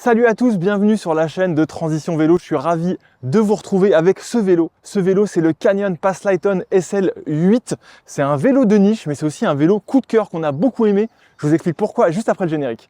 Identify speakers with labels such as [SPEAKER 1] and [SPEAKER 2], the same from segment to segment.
[SPEAKER 1] Salut à tous, bienvenue sur la chaîne de Transition Vélo. Je suis ravi de vous retrouver avec ce vélo. Ce vélo, c'est le Canyon Passlighton SL8. C'est un vélo de niche, mais c'est aussi un vélo coup de cœur qu'on a beaucoup aimé. Je vous explique pourquoi juste après le générique.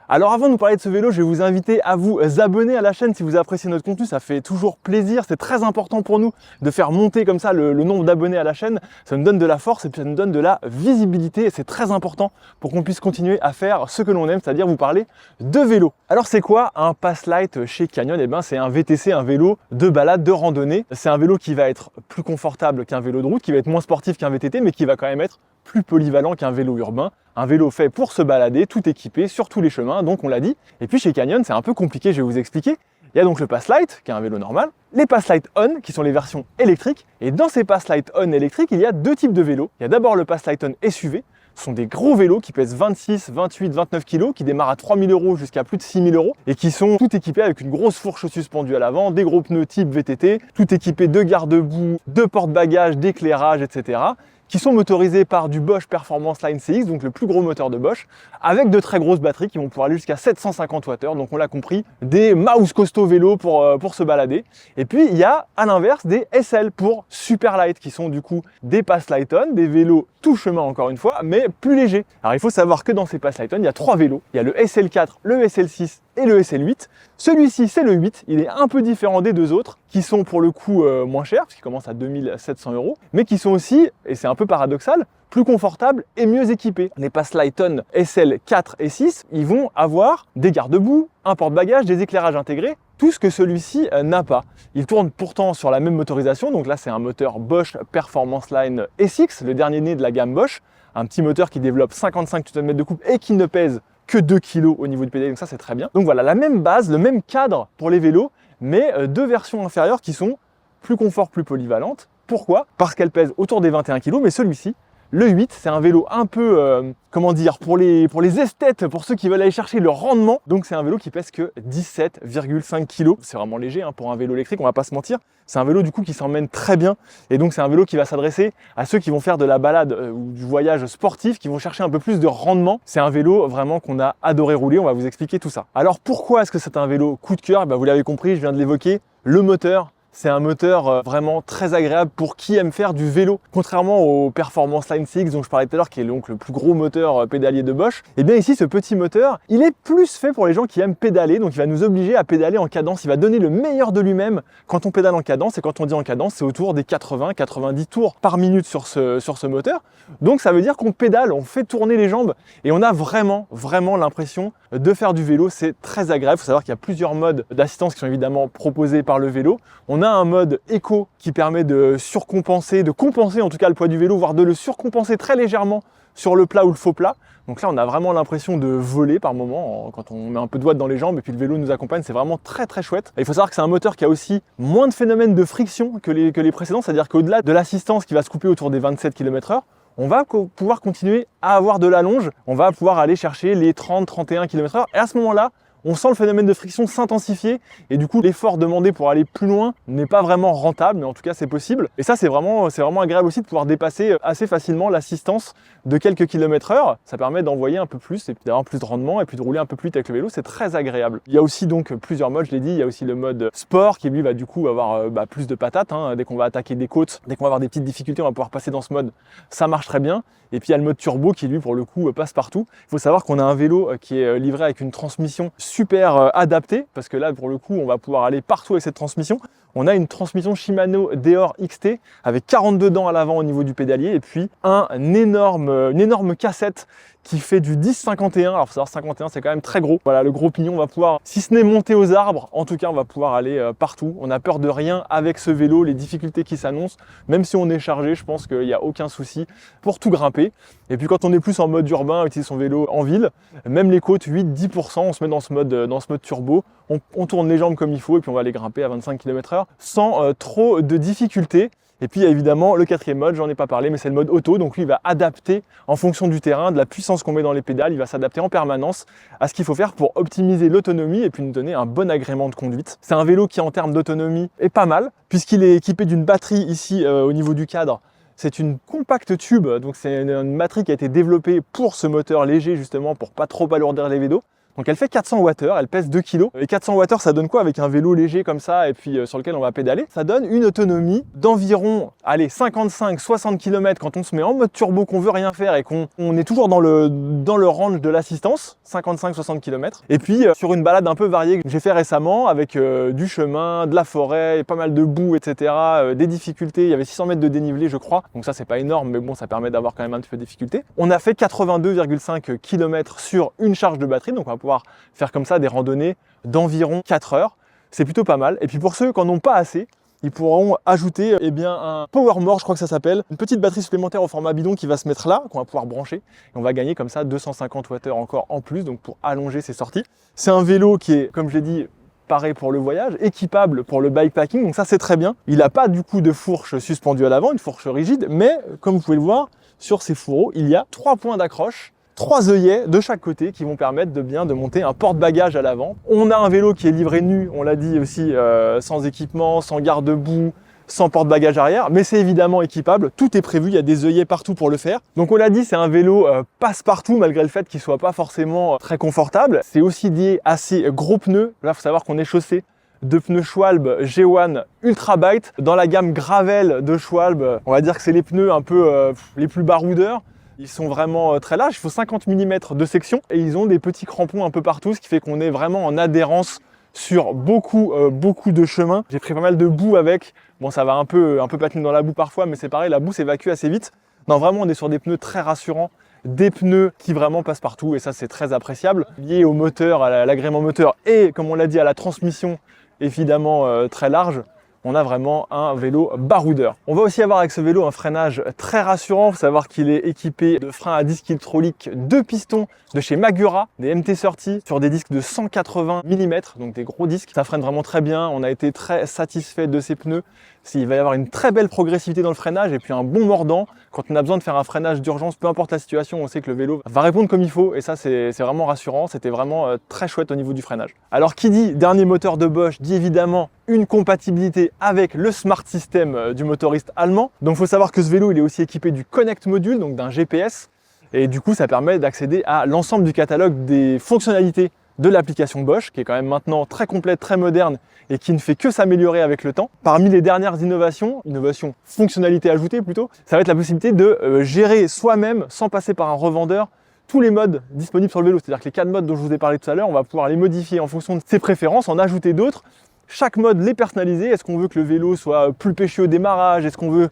[SPEAKER 1] Alors avant de vous parler de ce vélo, je vais vous inviter à vous abonner à la chaîne si vous appréciez notre contenu, ça fait toujours plaisir, c'est très important pour nous de faire monter comme ça le nombre d'abonnés à la chaîne, ça nous donne de la force et puis ça nous donne de la visibilité et c'est très important pour qu'on puisse continuer à faire ce que l'on aime, c'est-à-dire vous parler de vélo. Alors c'est quoi un Passlight chez Canyon? Eh bien c'est un VTC, un vélo de balade, de randonnée. C'est un vélo qui va être plus confortable qu'un vélo de route, qui va être moins sportif qu'un VTT, mais qui va quand même être plus polyvalent qu'un vélo urbain. Un vélo fait pour se balader, tout équipé, sur tous les chemins, donc on l'a dit. Et puis chez Canyon, c'est un peu compliqué, je vais vous expliquer. Il y a donc le Passlight, qui est un vélo normal, les Passlight On, qui sont les versions électriques. Et dans ces Passlight On électriques, il y a deux types de vélos. Il y a d'abord le Passlight On SUV. Ce sont des gros vélos qui pèsent 26, 28, 29 kg, qui démarrent à 3 000 € jusqu'à plus de 6 000 € et qui sont tout équipés avec une grosse fourche suspendue à l'avant, des gros pneus type VTT, tout équipé de garde-boue, de porte-bagages, d'éclairage, etc. qui sont motorisés par du Bosch Performance Line CX, donc le plus gros moteur de Bosch, avec de très grosses batteries qui vont pouvoir aller jusqu'à 750 Wh, donc on l'a compris, des mouse costaud vélos pour se balader. Et puis il y a à l'inverse des SL pour super light, qui sont du coup des Passlighton, des vélos tout chemin encore une fois, mais plus légers. Alors il faut savoir que dans ces Passlighton, il y a trois vélos, il y a le SL4, le SL6 et le SL8. Celui-ci, c'est le 8, il est un peu différent des deux autres, qui sont pour le coup moins chers, parce qu'ils commencent à 2 700 €, mais qui sont aussi, et c'est un peu paradoxal, plus confortables et mieux équipés. Les Passlighton SL4 et 6, ils vont avoir des garde-boue, un porte-bagages, des éclairages intégrés, tout ce que celui-ci n'a pas. Il tourne pourtant sur la même motorisation, donc là c'est un moteur Bosch Performance Line SX, le dernier né de la gamme Bosch, un petit moteur qui développe 55 Nm de couple et qui ne pèse que 2 kg au niveau du pédalier, donc ça c'est très bien. Donc voilà, la même base, le même cadre pour les vélos, mais deux versions inférieures qui sont plus confort, plus polyvalentes. Pourquoi? Parce qu'elles pèsent autour des 21 kg, mais celui-ci, le 8, c'est un vélo un peu, comment dire, pour les esthètes, pour ceux qui veulent aller chercher le rendement. Donc c'est un vélo qui pèse que 17,5 kg. C'est vraiment léger hein, pour un vélo électrique, on va pas se mentir. C'est un vélo du coup qui s'emmène très bien. Et donc c'est un vélo qui va s'adresser à ceux qui vont faire de la balade ou du voyage sportif, qui vont chercher un peu plus de rendement. C'est un vélo vraiment qu'on a adoré rouler, on va vous expliquer tout ça. Alors pourquoi est-ce que c'est un vélo coup de cœur? Vous l'avez compris, je viens de l'évoquer, le moteur. C'est un moteur vraiment très agréable pour qui aime faire du vélo. Contrairement au Performance Line CX dont je parlais tout à l'heure, qui est donc le plus gros moteur pédalier de Bosch, et bien ici ce petit moteur, il est plus fait pour les gens qui aiment pédaler, donc il va nous obliger à pédaler en cadence, il va donner le meilleur de lui-même quand on pédale en cadence, et quand on dit en cadence, c'est autour des 80-90 tours par minute sur ce moteur. Donc ça veut dire qu'on pédale, on fait tourner les jambes, et on a vraiment l'impression de faire du vélo, c'est très agréable. Il faut savoir qu'il y a plusieurs modes d'assistance qui sont évidemment proposés par le vélo. On a un mode éco qui permet de surcompenser, de compenser en tout cas le poids du vélo, voire de le surcompenser très légèrement sur le plat ou le faux plat. Donc là, on a vraiment l'impression de voler par moment quand on met un peu de watts dans les jambes et puis le vélo nous accompagne. C'est vraiment très chouette. Et il faut savoir que c'est un moteur qui a aussi moins de phénomènes de friction que les précédents, c'est-à-dire qu'au-delà de l'assistance qui va se couper autour des 27 km/h, on va pouvoir continuer à avoir de l'allonge. On va pouvoir aller chercher les 30-31 km/h. Et à ce moment-là, on sent le phénomène de friction s'intensifier et du coup l'effort demandé pour aller plus loin n'est pas vraiment rentable, mais en tout cas c'est possible. Et ça c'est vraiment agréable aussi de pouvoir dépasser assez facilement l'assistance de quelques km/h. Ça permet d'envoyer un peu plus et puis d'avoir plus de rendement et puis de rouler un peu plus vite avec le vélo, c'est très agréable. Il y a aussi donc plusieurs modes, je l'ai dit, il y a aussi le mode sport qui lui va du coup avoir plus de patates. Dès qu'on va attaquer des côtes, dès qu'on va avoir des petites difficultés, on va pouvoir passer dans ce mode, ça marche très bien. Et puis il y a le mode turbo qui lui pour le coup passe partout. Il faut savoir qu'on a un vélo qui est livré avec une transmission super adaptée, parce que là pour le coup on va pouvoir aller partout avec cette transmission. On a une transmission Shimano Deore XT avec 42 dents à l'avant au niveau du pédalier et puis une énorme cassette qui fait du 10-51. Alors faut savoir 51 c'est quand même très gros. Voilà, le gros pignon, on va pouvoir, si ce n'est monter aux arbres, en tout cas on va pouvoir aller partout. On n'a peur de rien avec ce vélo, les difficultés qui s'annoncent, même si on est chargé, je pense qu'il n'y a aucun souci pour tout grimper. Et puis quand on est plus en mode urbain, utiliser son vélo en ville, même les côtes 8-10%, on se met dans ce mode turbo, on tourne les jambes comme il faut et puis on va aller grimper à 25 km/h sans trop de difficultés. Et puis il y a évidemment le quatrième mode, j'en ai pas parlé, mais c'est le mode auto. Donc lui, il va adapter en fonction du terrain, de la puissance qu'on met dans les pédales. Il va s'adapter en permanence à ce qu'il faut faire pour optimiser l'autonomie et puis nous donner un bon agrément de conduite. C'est un vélo qui, en termes d'autonomie, est pas mal, puisqu'il est équipé d'une batterie ici au niveau du cadre. C'est une compacte tube, donc c'est une batterie qui a été développée pour ce moteur léger justement, pour pas trop alourdir les vélos. Donc elle fait 400 Wh, elle pèse 2 kg. Et 400 Wh, ça donne quoi avec un vélo léger comme ça et puis sur lequel on va pédaler? Ça donne une autonomie d'environ, allez, 55-60 km quand on se met en mode turbo, qu'on veut rien faire et qu'on est toujours dans le range de l'assistance, 55-60 km. Et puis sur une balade un peu variée que j'ai fait récemment avec du chemin, de la forêt, pas mal de boue, etc. Des difficultés, il y avait 600 mètres de dénivelé je crois. Donc ça c'est pas énorme mais bon ça permet d'avoir quand même un petit peu de difficulté. On a fait 82,5 km sur une charge de batterie, donc on va pouvoir faire comme ça des randonnées d'environ 4 heures. C'est plutôt pas mal. Et puis pour ceux qui n'en ont pas assez, ils pourront ajouter un Power More, je crois que ça s'appelle, une petite batterie supplémentaire au format bidon qui va se mettre là, qu'on va pouvoir brancher. Et on va gagner comme ça 250 Wh encore en plus, donc pour allonger ses sorties. C'est un vélo qui est, comme je l'ai dit, paré pour le voyage, équipable pour le bikepacking, donc ça c'est très bien. Il n'a pas du coup de fourche suspendue à l'avant, une fourche rigide, mais comme vous pouvez le voir, sur ces fourreaux, il y a 3 points d'accroche, 3 œillets de chaque côté qui vont permettre de monter un porte-bagages à l'avant. On a un vélo qui est livré nu, on l'a dit aussi, sans équipement, sans garde-boue, sans porte-bagages arrière, mais c'est évidemment équipable, tout est prévu, il y a des œillets partout pour le faire. Donc on l'a dit, c'est un vélo passe-partout malgré le fait qu'il soit pas forcément très confortable. C'est aussi lié à ses gros pneus. Là, il faut savoir qu'on est chaussé de pneus Schwalbe G1 Ultra Bite. Dans la gamme Gravel de Schwalbe, on va dire que c'est les pneus un peu les plus baroudeurs. Ils sont vraiment très larges, il faut 50 mm de section et ils ont des petits crampons un peu partout, ce qui fait qu'on est vraiment en adhérence sur beaucoup de chemins. J'ai pris pas mal de boue avec, bon ça va un peu patiner dans la boue parfois, mais c'est pareil, la boue s'évacue assez vite. Non, vraiment on est sur des pneus très rassurants, des pneus qui vraiment passent partout et ça c'est très appréciable. Lié au moteur, à l'agrément moteur et comme on l'a dit à la transmission évidemment très large. On a vraiment un vélo baroudeur. On va aussi avoir avec ce vélo un freinage très rassurant. Il faut savoir qu'il est équipé de freins à disque hydraulique 2 pistons de chez Magura, des MT30 sur des disques de 180 mm, donc des gros disques. Ça freine vraiment très bien. On a été très satisfait de ces pneus. Il va y avoir une très belle progressivité dans le freinage et puis un bon mordant. Quand on a besoin de faire un freinage d'urgence, peu importe la situation, on sait que le vélo va répondre comme il faut et ça c'est vraiment rassurant. C'était vraiment très chouette au niveau du freinage. Alors qui dit dernier moteur de Bosch dit évidemment une compatibilité avec le Smart System du motoriste allemand. Donc il faut savoir que ce vélo il est aussi équipé du Connect Module, donc d'un GPS. Et du coup ça permet d'accéder à l'ensemble du catalogue des fonctionnalités de l'application Bosch, qui est quand même maintenant très complète, très moderne et qui ne fait que s'améliorer avec le temps. Parmi les dernières innovations fonctionnalités ajoutées plutôt, ça va être la possibilité de gérer soi-même, sans passer par un revendeur, tous les modes disponibles sur le vélo. C'est-à-dire que les 4 modes dont je vous ai parlé tout à l'heure, on va pouvoir les modifier en fonction de ses préférences, en ajouter d'autres. Chaque mode les personnaliser. Est-ce qu'on veut que le vélo soit plus péchu au démarrage? Est-ce qu'on veut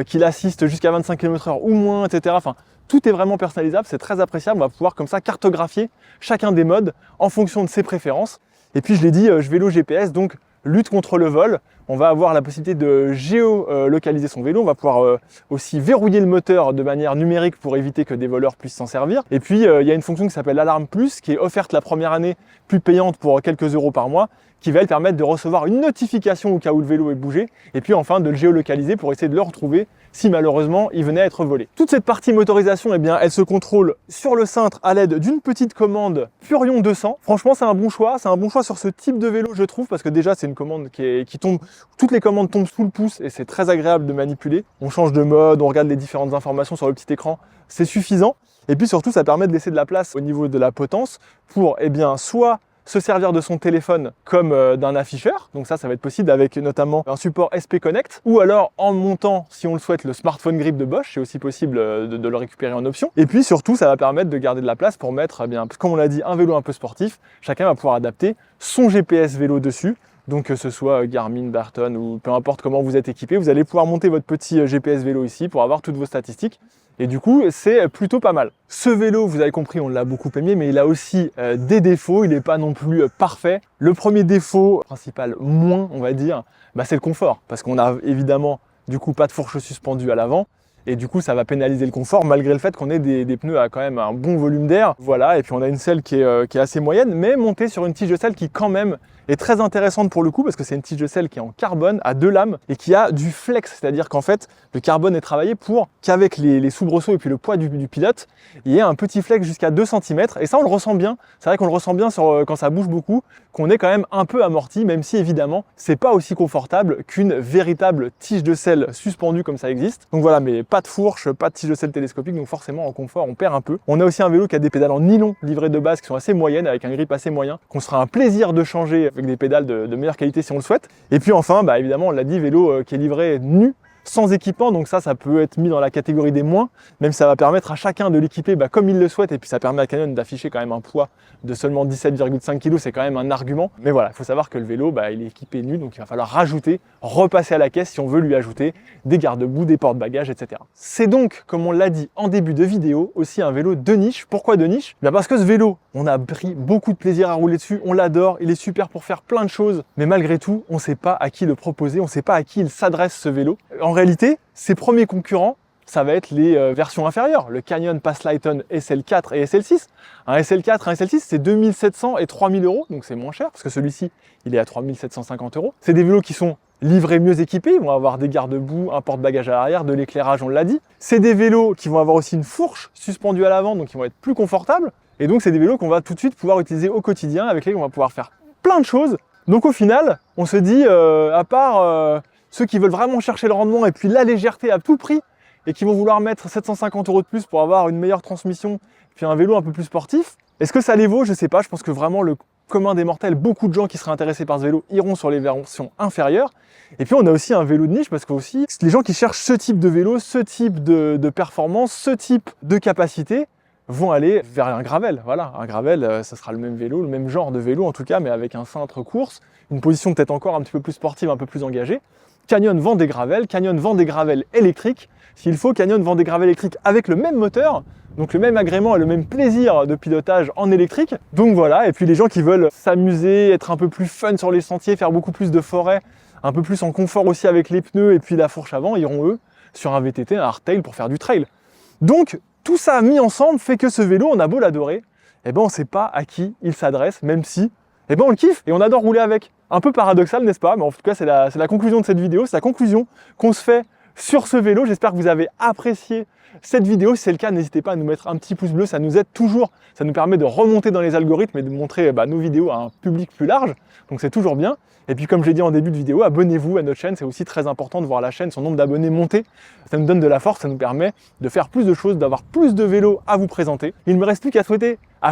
[SPEAKER 1] qu'il assiste jusqu'à 25 km/h ou moins, etc. Enfin, tout est vraiment personnalisable, c'est très appréciable. On va pouvoir comme ça cartographier chacun des modes en fonction de ses préférences. Et puis je l'ai dit, vélo GPS, donc lutte contre le vol. On va avoir la possibilité de géolocaliser son vélo. On va pouvoir aussi verrouiller le moteur de manière numérique pour éviter que des voleurs puissent s'en servir. Et puis il y a une fonction qui s'appelle l'Alarme Plus, qui est offerte la première année, plus payante pour quelques euros par mois, qui va lui permettre de recevoir une notification au cas où le vélo est bougé, et puis enfin de le géolocaliser pour essayer de le retrouver si malheureusement il venait à être volé. Toute cette partie motorisation, eh bien, elle se contrôle sur le cintre à l'aide d'une petite commande Furion 200. Franchement, c'est un bon choix sur ce type de vélo, je trouve, parce que déjà c'est une commande qui tombe, toutes les commandes tombent sous le pouce et c'est très agréable de manipuler. On change de mode, on regarde les différentes informations sur le petit écran, c'est suffisant. Et puis surtout, ça permet de laisser de la place au niveau de la potence pour, eh bien, soit se servir de son téléphone comme d'un afficheur, donc ça va être possible avec notamment un support SP Connect, ou alors en montant, si on le souhaite, le smartphone grip de Bosch, c'est aussi possible de le récupérer en option. Et puis surtout, ça va permettre de garder de la place pour mettre, eh bien, comme on l'a dit, un vélo un peu sportif. Chacun va pouvoir adapter son GPS vélo dessus. Donc que ce soit Garmin, Burton ou peu importe comment vous êtes équipé, vous allez pouvoir monter votre petit GPS vélo ici pour avoir toutes vos statistiques. Et du coup, c'est plutôt pas mal. Ce vélo, vous avez compris, on l'a beaucoup aimé, mais il a aussi des défauts, il n'est pas non plus parfait. Le premier défaut, principal moins, on va dire, c'est le confort. Parce qu'on a évidemment, du coup, pas de fourche suspendue à l'avant. et du coup ça va pénaliser le confort malgré le fait qu'on ait des pneus à quand même un bon volume d'air. Voilà, et puis on a une selle qui est assez moyenne, mais montée sur une tige de selle qui quand même est très intéressante pour le coup, parce que c'est une tige de selle qui est en carbone à 2 lames et qui a du flex, c'est-à-dire qu'en fait le carbone est travaillé pour qu'avec les soubresauts et puis le poids du pilote, il y ait un petit flex jusqu'à 2 cm, et ça on le ressent bien. C'est vrai qu'on le ressent bien quand ça bouge beaucoup, qu'on est quand même un peu amorti, même si évidemment c'est pas aussi confortable qu'une véritable tige de selle suspendue comme ça existe. Donc voilà, mais pas de fourche, pas de tige de selle télescopique, donc forcément en confort on perd un peu. On a aussi un vélo qui a des pédales en nylon livrées de base qui sont assez moyennes, avec un grip assez moyen, qu'on sera un plaisir de changer avec des pédales de meilleure qualité si on le souhaite. Et puis enfin, évidemment on l'a dit, vélo qui est livré nu, sans équipement, donc ça peut être mis dans la catégorie des moins, même ça va permettre à chacun de l'équiper comme il le souhaite, et puis ça permet à Canyon d'afficher quand même un poids de seulement 17,5 kg, c'est quand même un argument. Mais voilà, il faut savoir que le vélo, il est équipé nu, donc il va falloir rajouter, repasser à la caisse si on veut lui ajouter des garde-boue, des porte-bagages, etc. C'est donc, comme on l'a dit en début de vidéo, aussi un vélo de niche. Pourquoi de niche ? Parce que ce vélo, on a pris beaucoup de plaisir à rouler dessus, on l'adore, il est super pour faire plein de choses, mais malgré tout, on ne sait pas à qui le proposer, on ne sait pas à qui il s'adresse ce vélo. En réalité, ses premiers concurrents, ça va être les versions inférieures, le Canyon Passlighton SL4 et SL6. Un SL4 et un SL6, c'est 2700 et 3000 €, donc c'est moins cher, parce que celui-ci, il est à 3750 €. C'est des vélos qui sont livrés mieux équipés, ils vont avoir des garde-boue, un porte-bagages à l'arrière, de l'éclairage, on l'a dit. C'est des vélos qui vont avoir aussi une fourche suspendue à l'avant, donc ils vont être plus confortables. Et donc c'est des vélos qu'on va tout de suite pouvoir utiliser au quotidien, avec lesquels on va pouvoir faire plein de choses. Donc au final, on se dit, à part ceux qui veulent vraiment chercher le rendement et puis la légèreté à tout prix, et qui vont vouloir mettre 750 € de plus pour avoir une meilleure transmission, puis un vélo un peu plus sportif, est-ce que ça les vaut ? Je sais pas, je pense que vraiment le commun des mortels, beaucoup de gens qui seraient intéressés par ce vélo iront sur les versions inférieures. Et puis on a aussi un vélo de niche, parce que aussi les gens qui cherchent ce type de vélo, ce type de performance, ce type de capacité, vont aller vers un gravel. Voilà, un gravel, ça sera le même vélo, le même genre de vélo en tout cas, mais avec un cintre course, une position peut-être encore un petit peu plus sportive, un peu plus engagée. Canyon vend des gravels, Canyon vend des gravels électriques. S'il faut, Canyon vend des gravels électriques avec le même moteur, donc le même agrément et le même plaisir de pilotage en électrique. Donc voilà, et puis les gens qui veulent s'amuser, être un peu plus fun sur les sentiers, faire beaucoup plus de forêt, un peu plus en confort aussi avec les pneus et puis la fourche avant, iront eux sur un VTT, un hardtail pour faire du trail. Donc tout ça mis ensemble fait que ce vélo, on a beau l'adorer, on ne sait pas à qui il s'adresse, même si on le kiffe et on adore rouler avec. Un peu paradoxal, n'est-ce pas ? Mais en tout cas, c'est la conclusion de cette vidéo, c'est la conclusion qu'on se fait sur ce vélo. J'espère que vous avez apprécié cette vidéo. Si c'est le cas, n'hésitez pas à nous mettre un petit pouce bleu, ça nous aide toujours, ça nous permet de remonter dans les algorithmes et de montrer nos vidéos à un public plus large, donc c'est toujours bien. Et puis comme j'ai dit en début de vidéo, abonnez-vous à notre chaîne, c'est aussi très important de voir la chaîne, son nombre d'abonnés monter, ça nous donne de la force, ça nous permet de faire plus de choses, d'avoir plus de vélos à vous présenter. Il ne me reste plus qu'à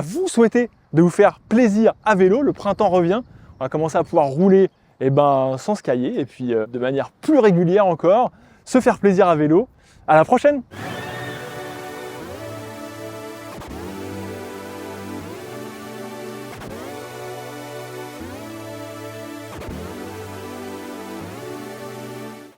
[SPEAKER 1] vous souhaiter de vous faire plaisir à vélo, le printemps revient, on va commencer à pouvoir rouler sans se cailler, et puis de manière plus régulière encore, se faire plaisir à vélo. À la prochaine!